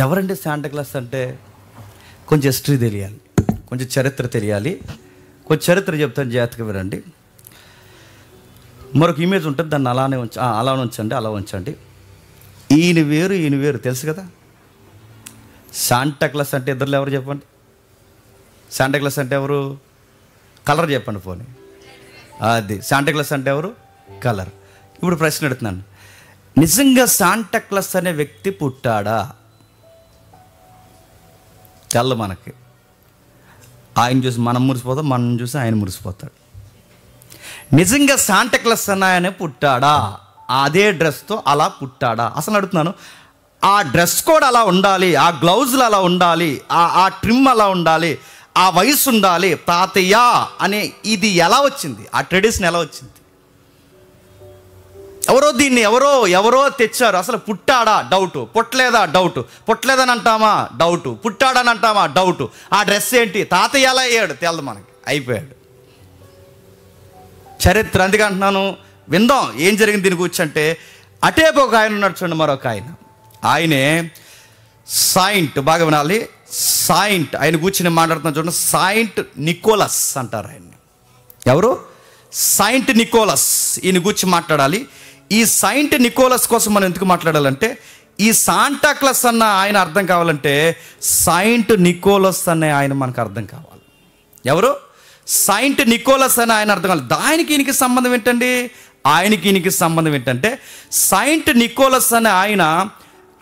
ఎవరండి శాంటాక్లాస్ అంటే? కొంచెం హిస్టరీ తెలియాలి, కొంచెం చరిత్ర తెలియాలి. కొంచెం చరిత్ర చెప్తాను, జాగ్రత్తగా వినండి. మరొక ఇమేజ్ ఉంటుంది, దాన్ని అలా ఉంచండి. ఈయన వేరు తెలుసు కదా. శాంటాక్లాస్ అంటే ఇద్దరు ఎవరు చెప్పండి? శాంటాక్లాస్ అంటే ఎవరు? కలర్ చెప్పండి పోనీ. అది శాంటాక్లాస్ అంటే ఎవరు? కలర్. ఇప్పుడు ప్రశ్న అడుగుతున్నాను, నిజంగా శాంటాక్లాస్ అనే వ్యక్తి పుట్టాడా? తెల్ల మనకి. ఆయన చూసి మనం మురిసిపోతాం, మనం చూసి ఆయన మురిసిపోతాడు. నిజంగా శాంటాక్లాస్ అన్న ఆయన పుట్టాడా? అదే డ్రెస్తో అలా పుట్టాడా? అసలు అడుగుతున్నాను. ఆ డ్రెస్ కోడ్ అలా ఉండాలి, ఆ గ్లౌజులు అలా ఉండాలి, ఆ ట్రిమ్ అలా ఉండాలి, ఆ వయసు ఉండాలి, తాతయ్య అనే ఇది ఎలా వచ్చింది? ఆ ట్రెడిషన్ ఎలా వచ్చింది? దీన్ని ఎవరో తెచ్చారు. అసలు పుట్టాడా? డౌటు. పుట్టలేదా? డౌటు. పుట్టలేదని అంటామా? డౌటు. పుట్టాడని అంటామా? డౌటు. ఆ డ్రెస్ ఏంటి? తాతయ్య ఎలా అయ్యాడు? తెలదు మనకి. అయిపోయాడు. చరిత్ర అందుకే అంటున్నాను, విందాం ఏం జరిగింది దీని గురించి. అంటే అటేపు ఒక ఆయన ఉన్నాడు చూడండి, మరొక ఆయనే సాయింట్. బాగా వినాలి. సాయింట్ ఆయన కూర్చుని మాట్లాడుతున్నాను చూడండి. సాయింట్ నికోలస్ అంటారు ఆయన్ని. ఎవరు? సాయింట్ నికోలస్. ఈయన గురించి మాట్లాడాలి. ఈ సాయింట్ నికోలస్ కోసం మనం ఎందుకు మాట్లాడాలంటే, ఈ శాంటాక్లాస్ అన్న ఆయన అర్థం కావాలంటే సాయింట్ నికోలస్ అనే ఆయన మనకు అర్థం కావాలి. ఎవరు? సాయింట్ నికోలస్ అనే ఆయన అర్థం కావాలి. దానికి ఈయనకి సంబంధం ఏంటండి? ఈయనకి సంబంధం ఏంటంటే, సాయింట్ నికోలస్ అనే ఆయన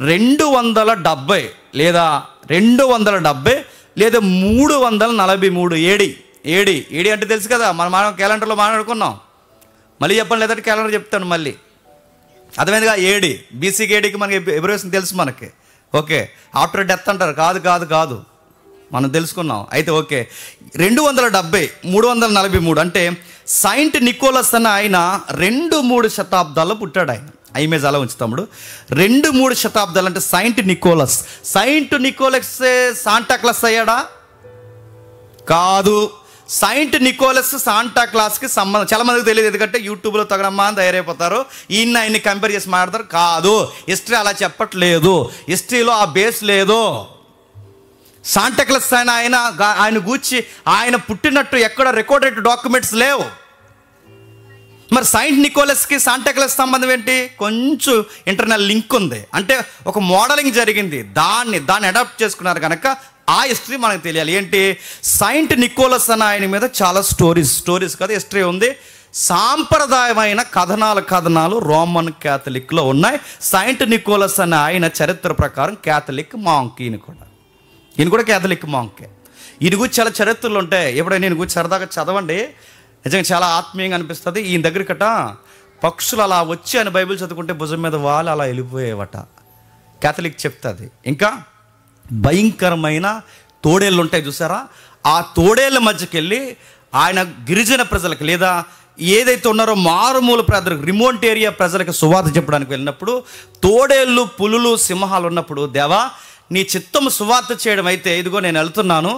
270 లేదా 343 ఏడి అంటే తెలుసు కదా. మనం క్యాలెండర్లో మాట్లాడుకున్నాం. మళ్ళీ చెప్పండి, లేదంటే క్యాలెండర్ చెప్తాను మళ్ళీ. అర్థమైందిగా? ఏడి బీసీకి ఏడికి మనకి ఎబ్రివేషన్ తెలుసు మనకి. ఓకే, ఆఫ్టర్ డెత్ అంటారు. కాదు మనం తెలుసుకున్నాం. అయితే ఓకే, 270 343 అంటే సాయింట్ నికోలస్ అన్న ఆయన 2-3 శతాబ్దాల్లో పుట్టాడు. ఆయన ఇమేజ్ అలా ఉంచు తమ్ముడు. 2-3 శతాబ్దాలు అంటే సాయింట్ నికోలస్ శాంటాక్లాస్ అయ్యాడా? కాదు. సాయింట్ నికోలస్ శాంటాక్లాస్కి సంబంధం చాలా మందికి తెలియదు. ఎందుకంటే యూట్యూబ్లో తగడమ్మా అని తయారైపోతారు, ఆయన్ని కంపేర్ చేసి మాట్లాడతారు. కాదు, హిస్టరీ అలా చెప్పట్లేదు. హిస్టరీలో ఆ బేస్ లేదు. శాంటాక్లాస్ ఆయన గూర్చి ఆయన పుట్టినట్టు ఎక్కడ రికార్డెడ్ డాక్యుమెంట్స్ లేవు. మరి సాయింట్ నికోలస్కి శాంటాక్లాస్ సంబంధం ఏంటి? కొంచెం ఇంటర్నల్ లింక్ ఉంది. అంటే ఒక మోడలింగ్ జరిగింది, దాన్ని అడాప్ట్ చేసుకున్నారు కనుక ఆ హిస్టరీ మనకు తెలియాలి. ఏంటి? సాయింట్ నికోలస్ అన్న ఆయన మీద చాలా స్టోరీస్ కదా హిస్టరీ ఉంది. సాంప్రదాయమైన కథనాలు రోమన్ క్యాథలిక్లో ఉన్నాయి. సాయింట్ నికోలస్ అన్న ఆయన చరిత్ర ప్రకారం క్యాథలిక్ మాంక్. ఈయన కూడా క్యాథలిక్ మాంకే. ఈయన గురించి చాలా చరిత్రలు ఉంటాయి. ఎప్పుడైనా నేను గురించి సరదాగా చదవండి, నిజంగా చాలా ఆత్మీయంగా అనిపిస్తుంది. ఈయన దగ్గరకట పక్షులు అలా వచ్చి ఆయన బైబిల్ చదువుకుంటే భుజం మీద వాళ్ళు అలా వెళ్ళిపోయేవట. క్యాథలిక్ చెప్తుంది. ఇంకా భయంకరమైన తోడేళ్ళు ఉంటాయి చూసారా, ఆ తోడేళ్ళ మధ్యకి వెళ్ళి ఆయన గిరిజన ప్రజలకు లేదా ఏదైతే ఉన్నారో మారుమూల ప్రజలకు, రిమోట్ ఏరియా ప్రజలకు సువార్త చెప్పడానికి వెళ్ళినప్పుడు తోడేళ్ళు, పులులు, సింహాలు ఉన్నప్పుడు, దేవా నీ చిత్తము సువార్త చేయడం అయితే ఇదిగో నేను వెళ్తున్నాను,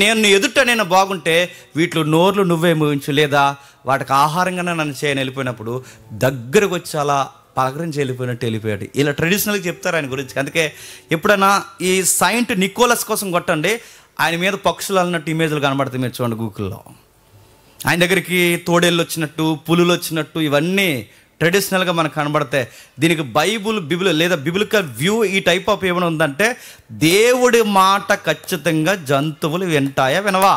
నేను ఎదుట నేను బాగుంటే వీటిలో నోర్లు నువ్వే మూయించు, లేదా వాటికి ఆహారంగానే నన్ను చేయని వెళ్ళిపోయినప్పుడు దగ్గరకు వచ్చి అలా పలకరించి వెళ్ళిపోయాడు. ఇలా ట్రెడిషనల్గా చెప్తారు ఆయన గురించి. అందుకే ఎప్పుడైనా ఈ సాయింట్ నికోలస్ కోసం కొట్టండి, ఆయన మీద పక్షులు అన్నట్టు ఇమేజ్లు కనబడతాయి. మీరు చూడండి గూగుల్లో. ఆయన దగ్గరికి తోడేళ్ళు వచ్చినట్టు, పులులు వచ్చినట్టు ఇవన్నీ ట్రెడిషనల్గా మనకు కనబడతాయి. దీనికి బిబుల్ లేదా బిబిలికల్ వ్యూ ఈ టైప్ ఆఫ్ ఏమైనా ఉందంటే, దేవుడి మాట ఖచ్చితంగా జంతువులు వింటాయా వినవా?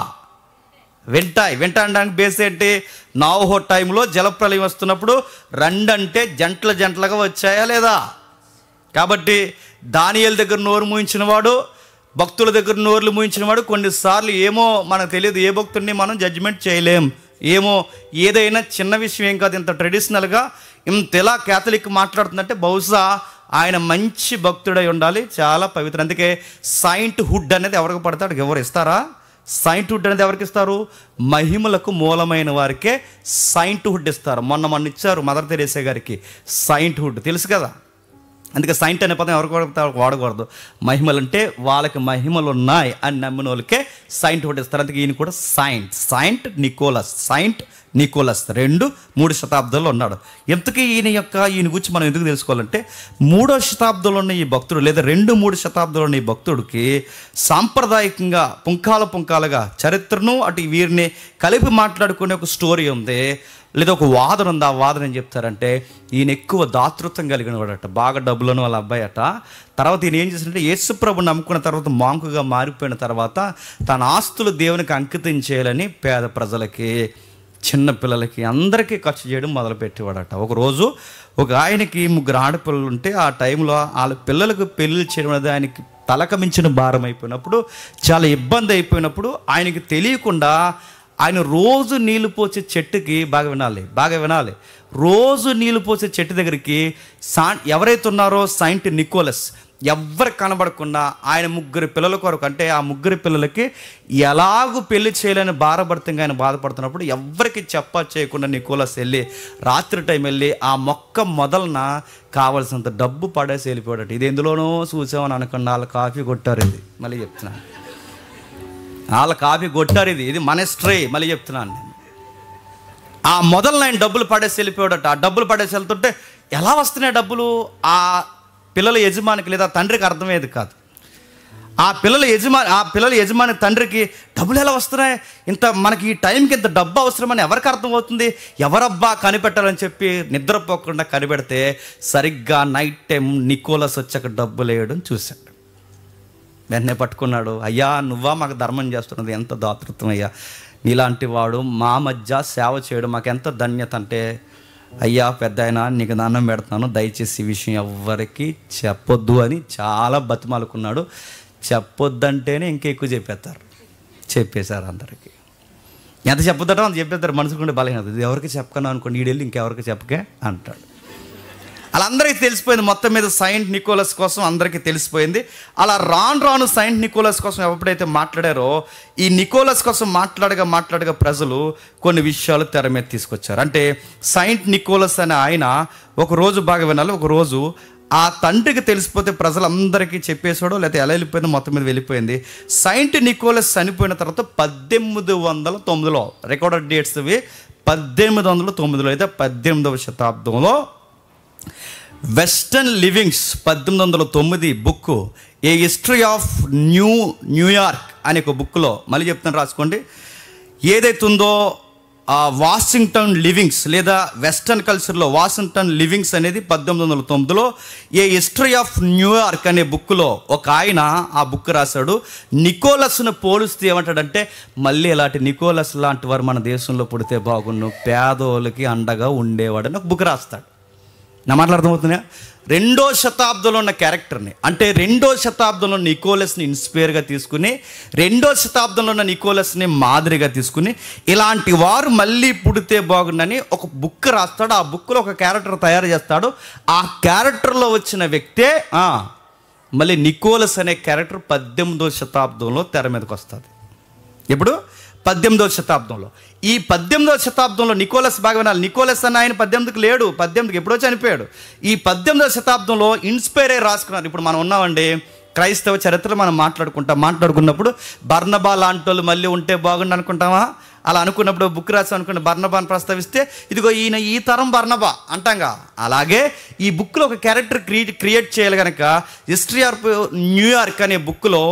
వింటాయి అనడానికి బేస్ ఏంటి? నోవహు టైంలో జలప్రలయం వస్తున్నప్పుడు రెండంటే జంటలుగా వచ్చాయా లేదా? కాబట్టి దానియేలు దగ్గర నోరు మూయించిన వాడు, భక్తుల దగ్గర నోర్లు మూయించిన వాడు కొన్నిసార్లు ఏమో మనకు తెలియదు, ఏ భక్తుడిని మనం జడ్జిమెంట్ చేయలేం. ఏమో ఏదైనా చిన్న విషయం ఏం కాదు. ఇంత ట్రెడిషనల్గా ఇంతలా క్యాథలిక్ మాట్లాడుతుందంటే బహుశా ఆయన మంచి భక్తుడై ఉండాలి, చాలా పవిత్ర. అందుకే సాయింట్ హుడ్ అనేది ఎవరికి పడతాడు? ఎవరు ఇస్తారా? సాయింట్ హుడ్ అనేది ఎవరికి ఇస్తారు? మహిమలకు మూలమైన వారికే సాయింట్ హుడ్ ఇస్తారు. మొన్న ఇచ్చారు మదర్ తెరేసా గారికి సాయింట్ హుడ్, తెలుసు కదా. అందుకే సాయింట్ అనే పదం ఎవరికి వాడకూడదు. మహిమలు అంటే వాళ్ళకి మహిమలు ఉన్నాయి అని నమ్మిన వాళ్ళకే సాయింట్ హుడ్ ఇస్తారు. అందుకే ఈయన కూడా సాయింట్ నికోలస్ నికోలస్ 2-3 శతాబ్దాల్లో ఉన్నాడు. ఇంతకీ ఈయన గురించి మనం ఎందుకు తెలుసుకోవాలంటే 3వ శతాబ్దంలో ఉన్న ఈ భక్తుడు లేదా 2-3 శతాబ్దంలో ఉన్న ఈ భక్తుడికి సాంప్రదాయకంగా పుంఖాలుగా చరిత్రను అటు వీరిని కలిపి మాట్లాడుకునే ఒక స్టోరీ ఉంది, లేదా ఒక వాదన ఉంది. ఆ వాదన ఏం చెప్తారంటే ఈయన ఎక్కువ దాతృత్వం కలిగిన వాడట, బాగా డబ్బులను వాళ్ళ అబ్బాయి అట. తర్వాత ఈయన ఏం చేశారంటే యేసుప్రభుని నమ్ముకున్న తర్వాత మాంకుగా మారిపోయిన తర్వాత తన ఆస్తులు దేవునికి అంకితం చేయాలని పేద ప్రజలకి, చిన్న పిల్లలకి అందరికీ ఖర్చు చేయడం మొదలుపెట్టేవాడట. ఒకరోజు ఒక ఆయనకి 3 ఆడపిల్లలు ఉంటే ఆ టైంలో వాళ్ళ పిల్లలకు పెళ్ళి చేయడం అనేది ఆయనకి తలకు మించిన భారం అయిపోయినప్పుడు, చాలా ఇబ్బంది అయిపోయినప్పుడు ఆయనకి తెలియకుండా ఆయన రోజు నీళ్లు పోసే చెట్టుకి బాగా వినాలి రోజు నీళ్లు పోసే చెట్టు దగ్గరికి ఎవరైతే ఉన్నారో సెయింట్ నికోలస్ ఎవ్వరు కనబడకుండా ఆయన 3 పిల్లల కొరకు, అంటే ఆ 3 పిల్లలకి ఎలాగూ పెళ్లి చేయలేని భారభర్తంగా ఆయన బాధపడుతున్నప్పుడు ఎవరికి చేయకుండా నికోలస్ వెళ్ళి రాత్రి టైం వెళ్ళి ఆ మొక్క మొదలన కావలసినంత డబ్బు పడేసి వెళ్ళిపోయాడట. ఇది ఎందులోనో చూసామని అనుకున్న వాళ్ళు కాఫీ కొట్టారు. ఇది మళ్ళీ చెప్తున్నాను, వాళ్ళ కాఫీ కొట్టారు. ఇది మన స్ట్రే, మళ్ళీ చెప్తున్నాను నేను. ఆ మొదలన ఆయన డబ్బులు పడేసి వెళ్ళిపోయాడట. ఆ డబ్బులు పడేసి వెళ్తుంటే ఎలా వస్తున్నాయి డబ్బులు ఆ పిల్లల యజమానికి లేదా తండ్రికి అర్థమయ్యేది కాదు. ఆ పిల్లల యజమాని తండ్రికి డబ్బులు ఎలా వస్తున్నాయి, ఇంత మనకి ఈ టైంకి ఇంత డబ్బు అవసరమని ఎవరికి అర్థమవుతుంది, ఎవరబ్బా కనిపెట్టాలని చెప్పి నిద్రపోకుండా కనిపెడితే సరిగ్గా నైట్ టైం నికోలస్ వచ్చాక డబ్బులు వేయడం చూశాడు. వెంటనే పట్టుకున్నాడు. అయ్యా నువ్వా మాకు ధర్మం చేస్తున్నది, ఎంత దాతృత్వం అయ్యా, నీలాంటి వాడు మా మధ్య సేవ చేయడం మాకు ఎంత ధన్యత అంటే, అయ్యా పెద్ద ఆయన నీకు దండం పెడుతున్నాను, దయచేసి ఈ విషయం ఎవ్వరికి చెప్పొద్దు అని చాలా బతిమాలుకున్నాడు. చెప్పొద్దంటేనే ఇంకెక్కువ చెప్పేశారు అందరికీ. ఎంత చెప్పొద్దటో అంత చెప్పేస్తారు. మనసుకుంటే బలహీనత, ఇది ఎవరికి చెప్పకను అనుకోండి, ఈడెళ్ళి ఇంకెవరికి చెప్పకే అంటాడు. అలా అందరికీ తెలిసిపోయింది. మొత్తం మీద సెయింట్ నికోలస్ కోసం అందరికీ తెలిసిపోయింది. అలా రాను సెయింట్ నికోలస్ కోసం ఎప్పుడైతే మాట్లాడారో, ఈ నికోలస్ కోసం మాట్లాడగా ప్రజలు కొన్ని విషయాలు తెర మీద తీసుకొచ్చారు. అంటే సెయింట్ నికోలస్ అనే ఆయన ఒకరోజు బాగా వినాలి, ఒకరోజు ఆ తండ్రికి తెలిసిపోతే ప్రజలందరికీ చెప్పేసాడో లేకపోతే ఎలా వెళ్ళిపోయిందో మొత్తం మీద వెళ్ళిపోయింది. సెయింట్ నికోలస్ చనిపోయిన తర్వాత 1809లో రికార్డెడ్ డేట్స్ ఇవి. 1809 అయితే 18వ శతాబ్దంలో western livings 1809 book A history of New York అనే ఒక బుక్లో, మళ్ళీ చెప్తాను రాసుకోండి, ఏదైతే ఉందో వాషింగ్టన్ లివింగ్స్ లేదా వెస్టర్న్ కల్చర్లో వాషింగ్టన్ లివింగ్స్ అనేది 1809లో ఏ హిస్టరీ ఆఫ్ న్యూయార్క్ అనే బుక్లో ఒక ఆయన ఆ బుక్ రాశాడు. నికోలస్ను పోలిస్తే ఏమంటాడంటే, మళ్ళీ ఇలాంటి నికోలస్ లాంటి వారు మన దేశంలో పుడితే బాగుండు, పేదోళ్ళకి అండగా ఉండేవాడని ఒక బుక్ రాస్తాడు. నా మాటలు అర్థమవుతున్నాయా? 2వ శతాబ్దంలో ఉన్న క్యారెక్టర్ని, అంటే 2వ శతాబ్దంలో నికోలస్ని ఇన్స్పైర్గా తీసుకుని 2వ శతాబ్దంలో ఉన్న నికోలస్ని మాదిరిగా తీసుకుని ఇలాంటి వారు మళ్ళీ పుడితే బాగుండని ఒక బుక్ రాస్తాడు. ఆ బుక్లో ఒక క్యారెక్టర్ తయారు చేస్తాడు. ఆ క్యారెక్టర్లో వచ్చిన వ్యక్తే మళ్ళీ నికోలస్ అనే క్యారెక్టర్ 18వ శతాబ్దంలో తెర మీదకి వస్తుంది. ఇప్పుడు 18వ శతాబ్దంలో, ఈ 18వ శతాబ్దంలో నికోలస్ బాగా వినాలి, నికోలస్ అన్న ఆయన 18కి లేడు, 18కి ఎప్పుడో చనిపోయాడు. ఈ 18వ శతాబ్దంలో ఇన్స్పైర్ అయ్యి రాసుకున్నారు. ఇప్పుడు మనం ఉన్నామండి క్రైస్తవ చరిత్రలో మనం మాట్లాడుకున్నప్పుడు బర్నబా లాంటి వాళ్ళు మళ్ళీ ఉంటే బాగుండు అనుకుంటామా? అలా అనుకున్నప్పుడు బుక్ రాసి అనుకున్న బర్నబాని ప్రస్తావిస్తే ఇదిగో ఈయన ఈ తరం బర్నబా అంటాంగా. అలాగే ఈ బుక్లో ఒక క్యారెక్టర్ క్రియేట్ చేయాలి కనుక హిస్టరీ ఆఫ్ న్యూయార్క్ అనే బుక్లో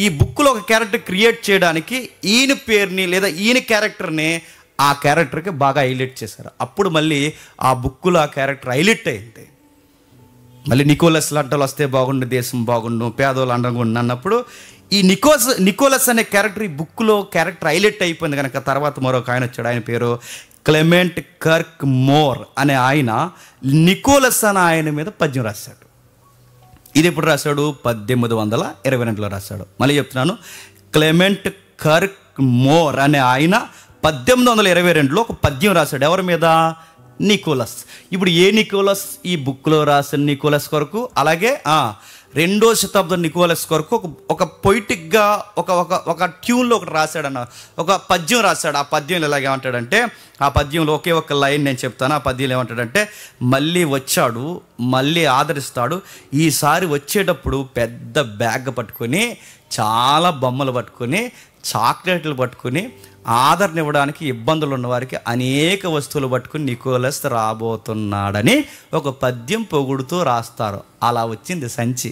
ఈ బుక్లో ఒక క్యారెక్టర్ క్రియేట్ చేయడానికి ఈయన పేరుని లేదా ఈయన క్యారెక్టర్ని ఆ క్యారెక్టర్కి బాగా హైలైట్ చేశారు. అప్పుడు మళ్ళీ ఆ బుక్లో ఆ క్యారెక్టర్ హైలైట్ అయింది. మళ్ళీ నికోలస్ లాంటి వాళ్ళు వస్తే బాగుండు, దేశం బాగుండు, పేదోళ్ళు అండగా ఉండు అన్నప్పుడు ఈ నికోలస్ అనే క్యారెక్టర్ ఈ బుక్లో క్యారెక్టర్ హైలైట్ అయిపోయింది కనుక తర్వాత మరొక ఆయన వచ్చాడు. ఆయన పేరు క్లెమెంట్ కర్క్ మోర్ అనే ఆయన నికోలస్ అనే ఆయన మీద పద్యం రాశాడు. ఇది ఎప్పుడు రాశాడు? 1822లో రాశాడు. మళ్ళీ చెప్తున్నాను, క్లెమెంట్ కర్క్ మోర్ అనే ఆయన 1822లో ఒక పద్యం రాశాడు. ఎవరి మీద? నికోలస్. ఇప్పుడు ఏ నికోలస్? ఈ బుక్లో రాసిన నికోలస్ కొరకు, అలాగే 2వ శతాబ్దం నికోలస్ కొరకు ఒక పొయిటిక్గా ఒక ట్యూన్లో ఒకటి రాశాడన్న, ఒక పద్యం రాశాడు. ఆ పద్యంలో ఎలాగేమంటాడంటే, ఆ పద్యంలో ఒకే ఒక లైన్ నేను చెప్తాను. ఆ పద్యంలో ఏమంటాడంటే, మళ్ళీ వచ్చాడు, మళ్ళీ ఆదరిస్తాడు, ఈసారి వచ్చేటప్పుడు పెద్ద బ్యాగ్ పట్టుకొని, చాలా బొమ్మలు పట్టుకొని, చాక్లెట్లు పట్టుకొని, ఆదరణ ఇవ్వడానికి ఇబ్బందులు ఉన్న వారికి అనేక వస్తువులు పట్టుకుని నికోలస్ రాబోతున్నాడని ఒక పద్యం పొగుడుతూ రాస్తారు. అలా వచ్చింది సంచి.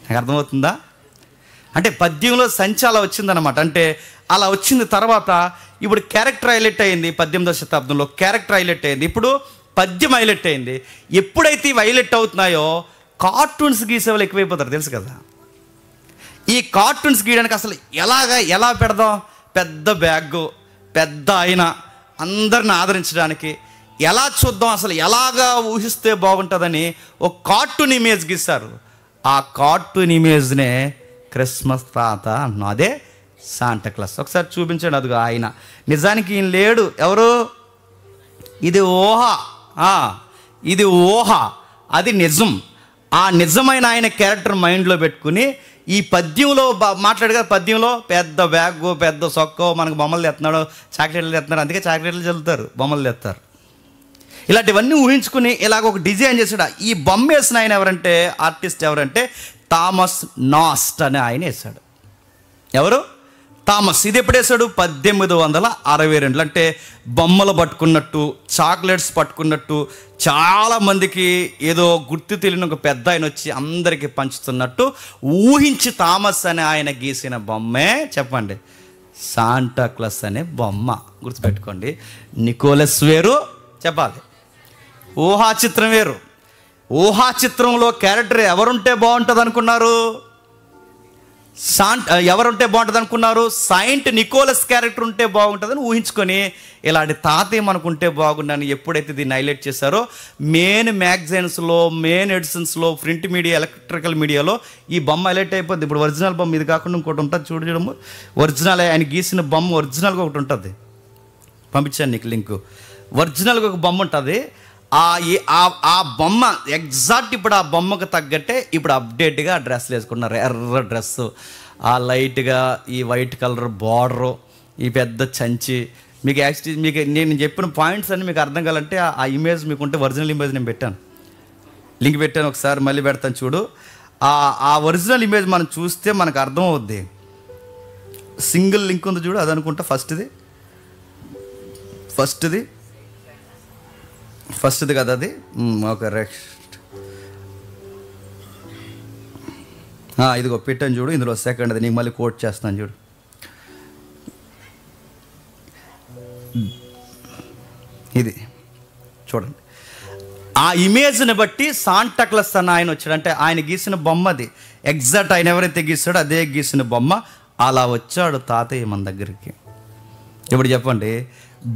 నాకు అర్థమవుతుందా? అంటే పద్యంలో సంచి అలా వచ్చిందనమాట. అంటే అలా వచ్చిన తర్వాత ఇప్పుడు క్యారెక్టర్ హైలైట్ అయింది. 18వ శతాబ్దంలో క్యారెక్టర్ హైలైట్ అయింది. ఇప్పుడు పద్యం హైలైట్ అయింది. ఎప్పుడైతే ఇవి హైలైట్ అవుతున్నాయో కార్టూన్స్ గీసే వాళ్ళు ఎక్కువైపోతారు, తెలుసు కదా. ఈ కార్టూన్స్ గీయడానికి అసలు ఎలా పెడదాం, పెద్ద బ్యాగ్, పెద్ద ఆయన, అందరిని ఆదరించడానికి ఎలా చూద్దాం, అసలు ఎలాగా ఊహిస్తే బాగుంటుందని ఒక కార్టూన్ ఇమేజ్ గీస్తారు. ఆ కార్టూన్ ఇమేజ్నే క్రిస్మస్ తాత అన్నాం. అదే శాంటాక్లాస్. ఒకసారి చూపించండి. అదిగో ఆయన. నిజానికి ఈయన లేడు. ఎవరు? ఇది ఊహ. ఇది ఊహ, అది నిజం. ఆ నిజమైన ఆయన క్యారెక్టర్ మైండ్లో పెట్టుకుని ఈ పద్యంలో మాట్లాడు కదా, పద్యంలో పెద్ద బ్యాగ్, పెద్ద సొక్కో, మనకు బొమ్మలు తెస్తున్నాడు, చాక్లెట్లు తెస్తున్నారు, అందుకే చాక్లెట్లు చల్లుతారు, బొమ్మలు తెస్తారు. ఇలాంటివన్నీ ఊహించుకుని ఇలాగ ఒక డిజైన్ చేశాడు. ఈ బొమ్మ వేసిన ఆయన ఎవరంటే, ఆర్టిస్ట్ ఎవరంటే థామస్ నాస్ట్ అనే ఆయన వేశాడు. ఎవరు? థామస్. ఇది ఎప్పుడు వేశాడు? 1862. అంటే బొమ్మలు పట్టుకున్నట్టు, చాక్లెట్స్ పట్టుకున్నట్టు, చాలామందికి ఏదో గుర్తు తెలియని ఒక పెద్ద ఆయన వచ్చి అందరికీ పంచుతున్నట్టు ఊహించి థామస్ అనే ఆయన గీసిన బొమ్మే చెప్పండి, శాంటాక్లాస్ అనే బొమ్మ. గుర్తుపెట్టుకోండి. నికోలస్ వేరు, చెప్పాలి, ఊహా చిత్రం వేరు. ఊహా చిత్రంలో క్యారెక్టర్ ఎవరుంటే బాగుంటుంది అనుకున్నారు? ఎవరుంటే బాగుంటుంది అనుకున్నారు? సాయింట్ నికోలస్ క్యారెక్టర్ ఉంటే బాగుంటుందని ఊహించుకొని ఇలాంటి తాతయ్య మనకుంటే బాగుండని ఎప్పుడైతే దీన్ని హైలైట్ చేశారో మెయిన్ మ్యాగజైన్స్లో, మెయిన్ ఎడిషన్స్లో, ప్రింట్ మీడియా, ఎలక్ట్రికల్ మీడియాలో ఈ బొమ్మ హైలైట్ అయిపోద్ది. ఇప్పుడు ఒరిజినల్ బొమ్మ ఇది కాకుండా ఇంకోటి ఉంటుంది, చూడము. ఒరిజినల్ ఆయన గీసిన బొమ్మ ఒరిజినల్గా ఒకటి ఉంటుంది, పంపించాను నీకు లింకు. ఒరిజినల్గా ఒక బొమ్మ ఉంటుంది. ఆ బొమ్మ ఎగ్జాక్ట్ ఇప్పుడు ఆ బొమ్మకు తగ్గట్టే ఇప్పుడు అప్డేట్గా డ్రెస్లు వేసుకున్నారు. ఎర్ర డ్రెస్సు, ఆ లైట్గా ఈ వైట్ కలర్ బార్డరు, ఈ పెద్ద చంచి. మీకు యాక్చువల్లీ మీకు నేను చెప్పిన పాయింట్స్ అన్నీ మీకు అర్థం కావాలంటే ఆ ఇమేజ్ మీకు ఉంటే ఒరిజినల్ ఇమేజ్ నేను పెట్టాను, లింక్ పెట్టాను, ఒకసారి మళ్ళీ పెడతాను చూడు. ఆ ఒరిజినల్ ఇమేజ్ మనం చూస్తే మనకు అర్థం అవుద్ది. సింగిల్ లింక్ ఉంది చూడు, అది అనుకుంటా ఫస్ట్ది కదా అది. Okay, next. ఇదిగో పెట్టాను చూడు, ఇందులో సెకండ్ అది నీకు మళ్ళీ కోట్ చేస్తాను చూడు. ఇది చూడండి. ఆ ఇమేజ్ని బట్టి శాంటాక్లాస్ అన్న ఆయన వచ్చాడు. అంటే ఆయన గీసిన బొమ్మ అది ఎగ్జాక్ట్ ఆయన ఎవరైతే గీస్తాడో అదే గీసిన బొమ్మ. అలా వచ్చాడు తాతయ్య మన దగ్గరికి. ఇప్పుడు చెప్పండి,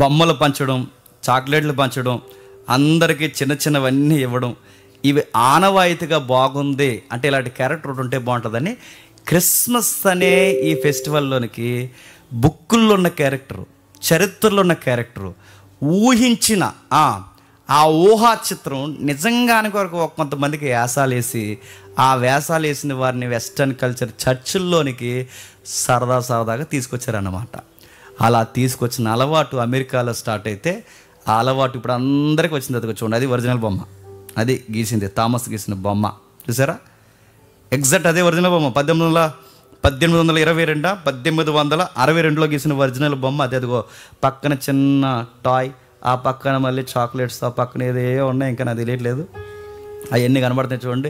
బొమ్మలు పంచడం, చాక్లెట్లు పంచడం, అందరికీ చిన్న చిన్నవన్నీ ఇవ్వడం, ఇవి ఆనవాయితీగా బాగుంది అంటే ఇలాంటి క్యారెక్టర్ ఉంటే బాగుంటుందని క్రిస్మస్ అనే ఈ ఫెస్టివల్లోనికి బుక్కుల్లో ఉన్న క్యారెక్టరు, చరిత్రలో ఉన్న క్యారెక్టరు, ఊహించిన ఆ ఊహా చిత్రం నిజంగాని కొరకు కొంతమందికి వేషాలు వేసి ఆ వేషాలు వేసిన వారిని వెస్టర్న్ కల్చర్ చర్చిల్లోనికి సరదాగా తీసుకొచ్చారన్నమాట. అలా తీసుకొచ్చిన అలవాటు అమెరికాలో స్టార్ట్ అయితే ఆ అలవాటు ఇప్పుడు అందరికీ వచ్చింది. అది చూడండి, అది ఒరిజినల్ బొమ్మ, అది గీసింది థామస్ గీసిన బొమ్మ. చూసారా? ఎగ్జాక్ట్ అదే ఒరిజినల్ బొమ్మ. 1822 గీసిన ఒరిజినల్ బొమ్మ అది. అదిగో పక్కన చిన్న టాయ్, ఆ పక్కన మళ్ళీ చాక్లెట్స్, ఆ పక్కన ఏదో ఉన్నాయి, ఇంకా నాకు తెలియట్లేదు, అవన్నీ కనబడుతున్నాయి చూడండి.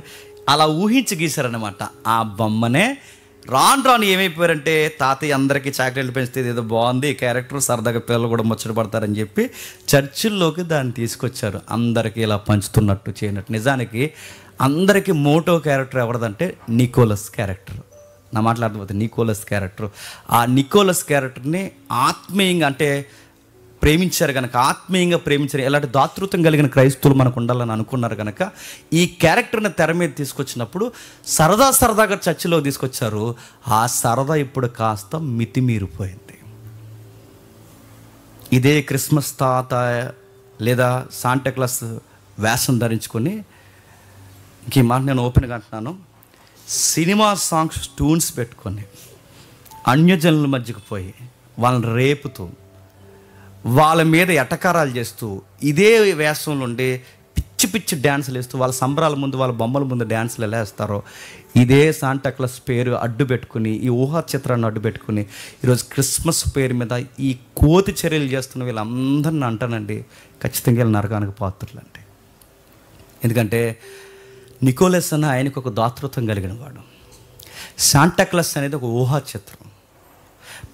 అలా ఊహించి గీశారనమాట ఆ బొమ్మనే. రాను ఏమైపోయారంటే తాతయ్య అందరికీ చాక్లెట్లు పెంచితే ఏదో బాగుంది క్యారెక్టర్, సరదాగా పిల్లలు కూడా ముచ్చట పడతారని చెప్పి చర్చిల్లోకి దాన్ని తీసుకొచ్చారు. అందరికీ ఇలా పంచుతున్నట్టు చేయనట్టు. నిజానికి అందరికీ మోటో క్యారెక్టర్ ఎవరిదంటే నికోలస్ క్యారెక్టర్. నా మాట్లాడకపోతే నికోలస్ క్యారెక్టర్. ఆ నికోలస్ క్యారెక్టర్ని ఆత్మీయంగా అంటే ప్రేమించారు కనుక, ఆత్మీయంగా ప్రేమించారు. ఎలాంటి దాతృత్వం కలిగిన క్రైస్తవులు మనకు ఉండాలని అనుకున్నారు కనుక ఈ క్యారెక్టర్ని తెర మీద తీసుకొచ్చినప్పుడు సరదాగా చర్చిలో తీసుకొచ్చారు. ఆ సరదా ఇప్పుడు కాస్త మితిమీరిపోయింది. ఇదే క్రిస్మస్ తాత లేదా శాంటాక్లాస్ వేషం ధరించుకొని, ఈ మాట నేను ఓపెన్గా అంటున్నాను, సినిమా సాంగ్స్ ట్యూన్స్ పెట్టుకొని అన్యజనుల మధ్యకు పోయి వాళ్ళని రేపుతూ వాళ్ళ మీద ఎటకారాలు చేస్తూ ఇదే వేషంలో ఉండి పిచ్చి పిచ్చి డ్యాన్సులు వేస్తూ వాళ్ళ సంబరాల ముందు వాళ్ళ బొమ్మల ముందు డ్యాన్సులు ఎలా వేస్తారో ఇదే శాంటాక్లాస్ పేరు అడ్డు పెట్టుకుని, ఈ ఊహా చిత్రాన్ని అడ్డు పెట్టుకుని ఈరోజు క్రిస్మస్ పేరు మీద ఈ కోతి చర్యలు చేస్తున్న వీళ్ళందరిని అంటానండి, ఖచ్చితంగా వీళ్ళ నరకానికి పాత్రులండి. ఎందుకంటే నికోలస్ అన్న ఆయనకు ఒక దాతృత్వం కలిగిన వాడు. శాంటాక్లాస్ అనేది ఒక ఊహా చిత్రం.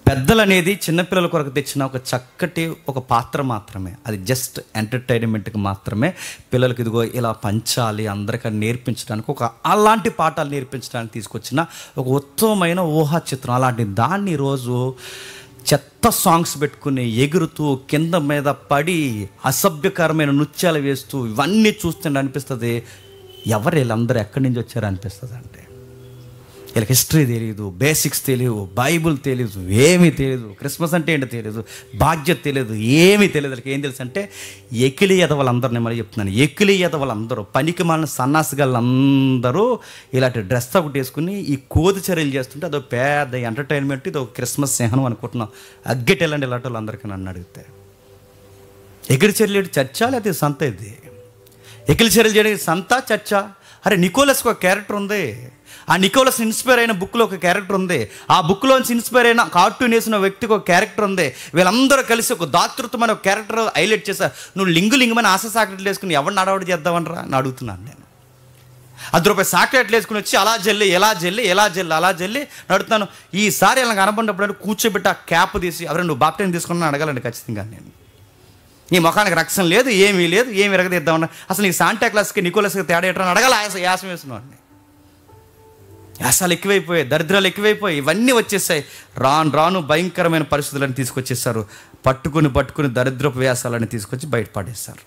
పెద్దలు అనేది చిన్నపిల్లల కొరకు తెచ్చిన ఒక చక్కటి ఒక పాత్ర మాత్రమే. అది జస్ట్ ఎంటర్టైన్మెంట్కి మాత్రమే. పిల్లలకి ఇదిగో ఇలా పంచాలి, అందరికీ నేర్పించడానికి, ఒక అలాంటి పాఠాలు నేర్పించడానికి తీసుకొచ్చిన ఒక ఉత్తమమైన ఊహా చిత్రం. అలాంటి దాన్ని ఈరోజు చెత్త సాంగ్స్ పెట్టుకుని ఎగురుతూ కింద మీద పడి అసభ్యకరమైన నృత్యాలు వేస్తూ ఇవన్నీ చూస్తుంటే అనిపిస్తుంది, ఎవరు వీళ్ళందరూ ఎక్కడి నుంచి వచ్చారో అనిపిస్తుంది. అంటే వీళ్ళకి హిస్టరీ తెలియదు, బేసిక్స్ తెలియదు, బైబుల్ తెలియదు, ఏమీ తెలియదు, క్రిస్మస్ అంటే ఏంటో తెలియదు, బాధ్యత తెలియదు, ఏమీ తెలియదు. వీళ్ళకి ఏం తెలుసు అంటే ఎకిలి ఎదవలందరూ, నేను మళ్ళీ చెప్తున్నాను, ఎకిలి ఎదవలందరూ, పనికి మాలిన సన్నాసిగాళ్ళందరూ ఇలాంటి డ్రెస్ ఒకటి వేసుకుని ఈ కోతి చర్యలు చేస్తుంటే అదొక పెద్ద ఎంటర్టైన్మెంట్, ఇది ఒక క్రిస్మస్ స్నేహం అనుకుంటున్నాం. అగ్గెటెళ్ళండి ఇలాంటి వాళ్ళందరికీ నన్ను అడిగితే. ఎగిరి చర్యలు చర్చా లేకపోతే సంత? ఇది ఎకిలి చర్యలు చేయడానికి సంత చర్చా? అరే నికోలస్కి ఒక క్యారెక్టర్ ఉంది. ఆ నికోలస్ ఇన్స్పైర్ అయిన బుక్లో ఒక క్యారెక్టర్ ఉంది. ఆ బుక్లోంచి ఇన్స్పైర్ అయిన కార్టూన్ వేసిన వ్యక్తికి ఒక క్యారెక్టర్ ఉంది. వీళ్ళందరూ కలిసి ఒక దాతృత్వమైన ఒక క్యారెక్టర్ హైలైట్ చేశారు. నువ్వు లింగులింగమైన ఆశ సాకెట్లు వేసుకుని ఎవరిని అడవాడు చేద్దామనరా అని అడుగుతున్నాను నేను. ₹10 సాకెట్లు వేసుకుని వచ్చి అలా జల్లి ఎలా జల్లి ఎలా జల్లి అలా జల్లి నడుతున్నాను. ఈసారి ఇలా కనపడినప్పుడు కూర్చోబెట్టి ఆ క్యాప్ తీసి ఎవరైనా నువ్వు బాప్టిజం తీసుకున్నా అడగాలండి ఖచ్చితంగా. నేను నీ ముఖానికి రక్షణ లేదు, ఏమీ లేదు, ఏమి ఎరగదిద్దామన్నా, అసలు నీకు శాంటాక్లాస్కి నికోలస్కి తేడా ఎట్లా అడగాలి? యాసం వేస్తున్నాడు. యాసాలు ఎక్కువైపోయాయి, దరిద్రాలు ఎక్కువైపోయి ఇవన్నీ వచ్చేసాయి. రాను రాను భయంకరమైన పరిస్థితులను తీసుకొచ్చేసారు. పట్టుకుని దరిద్రపు వ్యాసాలని తీసుకొచ్చి బయటపడేస్తారు.